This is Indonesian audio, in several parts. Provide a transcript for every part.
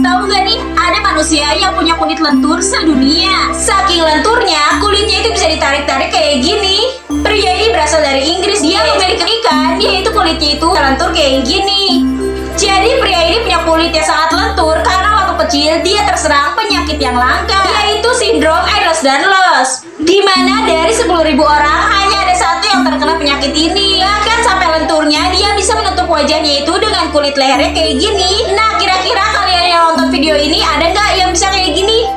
Tahu gak nih, ada manusia yang punya kulit lentur sedunia. Saking lenturnya, kulitnya itu bisa ditarik-tarik kayak gini. Pria ini berasal dari Inggris. Dia memiliki ikan, yaitu kulitnya itu lentur kayak gini. Jadi pria ini punya kulit yang sangat lentur karena waktu kecil dia terserang penyakit yang langka, yaitu sindrom Ehlers-Danlos. Dimana dari 10.000 orang hanya ada satu yang terkena penyakit ini. Bahkan sampai lenturnya dia bisa menutup wajahnya itu dengan kulit lehernya kayak gini. Nah, kira-kira kalian yang nonton video ini ada nggak yang bisa kayak gini?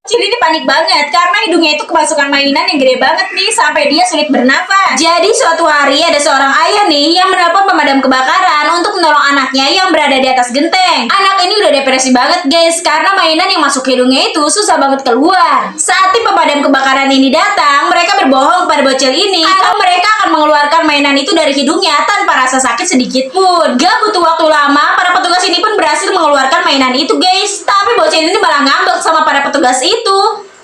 Cili ini panik banget karena hidungnya itu kemasukan mainan yang gede banget nih sampai dia sulit bernafas. Jadi suatu hari ada seorang ayah nih yang menelpon pemadam kebakaran untuk menolong anaknya yang berada di atas genteng. Anak ini udah depresi banget guys karena mainan yang masuk hidungnya itu susah banget keluar. Saat tim pemadam kebakaran ini datang, mereka berbohong pada bocil ini kalau mereka akan mengeluarkan mainan itu dari hidungnya tanpa rasa sakit sedikit pun. Gak butuh waktu lama, para petugas ini pun berhasil mengeluarkan mainan itu guys. Tapi bocil ini malah ngambek sama para petugas itu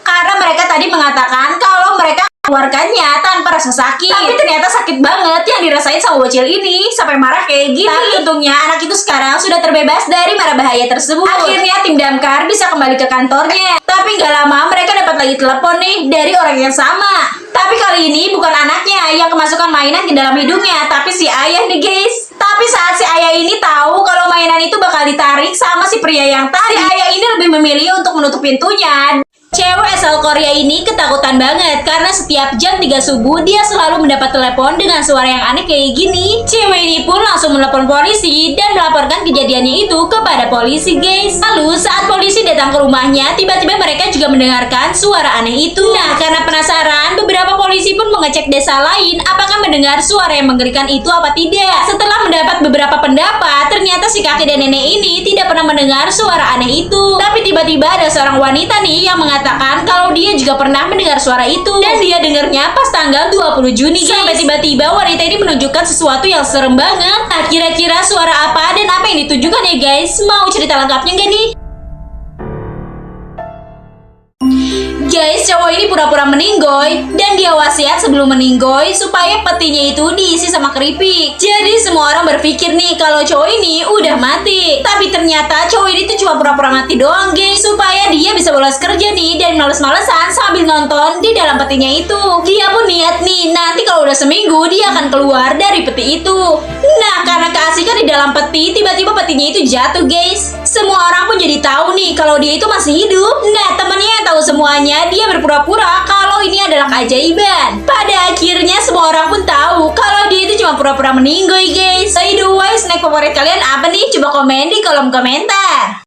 karena mereka tadi mengatakan kalau mereka keluarkannya tanpa rasa sakit. Tapi ternyata sakit banget yang dirasain sama bocil ini sampai marah kayak gini. Tapi untungnya anak itu sekarang sudah terbebas dari mara bahaya tersebut. Akhirnya tim damkar bisa kembali ke kantornya. Tapi gak lama mereka dapat lagi telepon nih dari orang yang sama. Tapi kali ini bukan anaknya yang kemasukan mainan ke dalam hidungnya, tapi si ayah nih guys. Tapi saat si ayah ini tahu kalau mainan itu bakal ditarik sama si pria yang tadi, si ayah ini lebih memilih untuk menutup pintunya. Cewek asal Korea ini ketakutan banget karena setiap jam 3 subuh dia selalu mendapat telepon dengan suara yang aneh kayak gini. Cewek ini pun langsung menelepon polisi dan melaporkan kejadiannya itu kepada polisi guys. Lalu saat polisi datang ke rumahnya, tiba-tiba mereka juga mendengarkan suara aneh itu. Nah, karena penasaran, beberapa polisi pun mengecek desa lain apakah mendengar suara yang mengerikan itu apa tidak. Setelah mendapat beberapa pendapat, ternyata si kakek dan nenek ini tidak pernah mendengar suara aneh itu. Tapi tiba-tiba ada seorang wanita nih yang mengatakan kalau dia juga pernah mendengar suara itu dan dia dengarnya pas tanggal 20 Juni guys. Sampai tiba-tiba wanita ini menunjukkan sesuatu yang serem banget. Nah, kira-kira suara apa dan apa yang ditujukan ya guys? Mau cerita lengkapnya gak nih? Guys, cowok ini pura-pura meninggoy dan dia wasiat sebelum meninggoy supaya petinya itu diisi sama keripik. Jadi semua orang berpikir nih kalau cowok ini udah mati. Tapi ternyata cowok ini tuh cuma pura-pura mati doang guys, supaya dia bisa bolos kerja nih dan males-malesan sambil nonton di dalam petinya itu. Dia pun niat nih nanti kalau udah seminggu dia akan keluar dari peti itu. Nah, karena keasikan di dalam peti, tiba-tiba petinya itu jatuh guys. Semua orang pun jadi tahu nih kalau dia itu masih hidup. Nah, temennya yang tahu semuanya, dia berpura-pura kalau ini adalah keajaiban. Pada akhirnya semua orang pun tahu kalau dia itu cuma pura-pura meninggoy guys. By the way, snack favorit kalian apa nih? Coba komen di kolom komentar.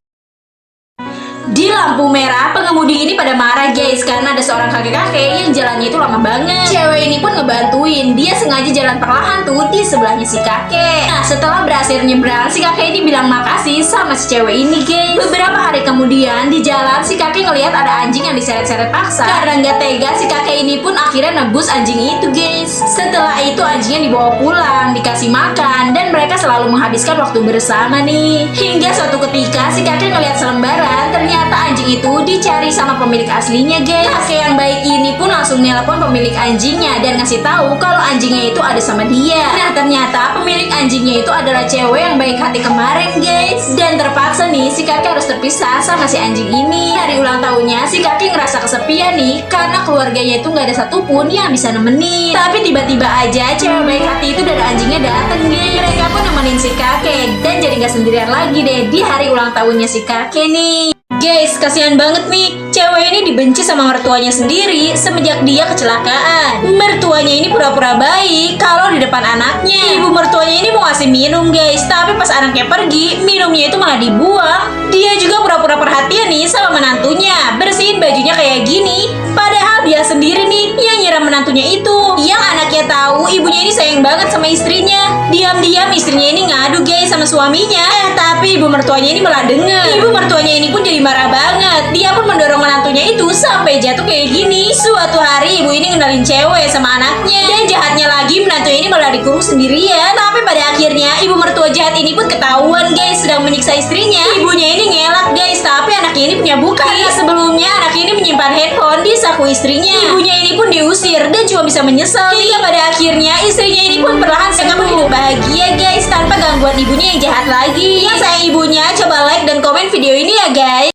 Di lampu merah, pengemudi ini pada marah guys karena ada seorang kakek-kakek yang jalannya itu lama banget. Cewek ini pun ngebantuin, dia sengaja jalan perlahan tuh di sebelahnya si kakek. Nah, setelah berhasil nyebrang, si kakek ini bilang makasih sama si cewek ini guys. Beberapa hari kemudian di jalan, si kakek ngelihat ada anjing yang diseret-seret paksa. Karena nggak tega, si kakek ini pun akhirnya nebus anjing itu guys. Setelah itu anjingnya dibawa pulang, dikasih makan, dan mereka selalu menghabiskan waktu bersama nih. Hingga suatu ketika si kakek ngelihat selembaran, ternyata anjing itu dicari sama pemilik aslinya guys. Kakek yang baik ini pun langsung nelpon pemilik anjingnya dan ngasih tahu kalau anjingnya itu ada sama dia. Nah, ternyata pemilik anjingnya itu adalah cewek yang baik hati kemarin guys. Dan terpaksa nih si kakek harus terpisah sama si anjing ini. Hari ulang tahunnya si kakek ngerasa kesepian nih karena keluarganya itu nggak ada satupun yang bisa nemenin. Tapi tiba-tiba aja cewek baik hati itu dan anjingnya dateng guys. Mereka pun nemenin si kakek dan jadi nggak sendirian lagi deh di hari ulang tahunnya si kakek nih. Guys, kasihan banget nih. Cewek ini dibenci sama mertuanya sendiri semenjak dia kecelakaan. Mertuanya ini pura-pura baik kalau di depan anaknya. Ibu mertuanya ini mau ngasih minum guys, tapi pas anaknya pergi, minumnya itu malah dibuang. Dia juga pura-pura perhatian nih sama menantunya, bersihin bajunya kayak gini. Padahal dia sendiri nih yang nyiram menantunya itu. Yang anaknya tahu ibunya ini sayang banget sama istrinya. Diam-diam istrinya ini ngadu guys sama suaminya. Tapi ibu mertuanya ini malah denger. Ibu mertuanya ini pun jadi marah banget. Dia pun mendorong menantunya itu sampai jatuh kayak gini. Suatu hari ibu ini ngenalin cewek sama anaknya. Dan jahatnya lagi menantunya ini malah dikurung sendirian. Tapi pada akhirnya ibu mertua jahat ini pun ketahuan guys sedang menyiksa istrinya. Ibunya ini ngelak guys, tapi anak anaknya ini punya bukti. Karena sebelumnya anaknya ini menyimpan handphone di saku istrinya. Ibunya ini pun diusir dan cuma bisa menyesal. Hingga pada akhirnya istrinya ini pun perlahan mereka hidup bahagia guys, tanpa gangguan ibunya yang jahat lagi. Yang sayang ibunya, coba like dan komen video ini ya guys.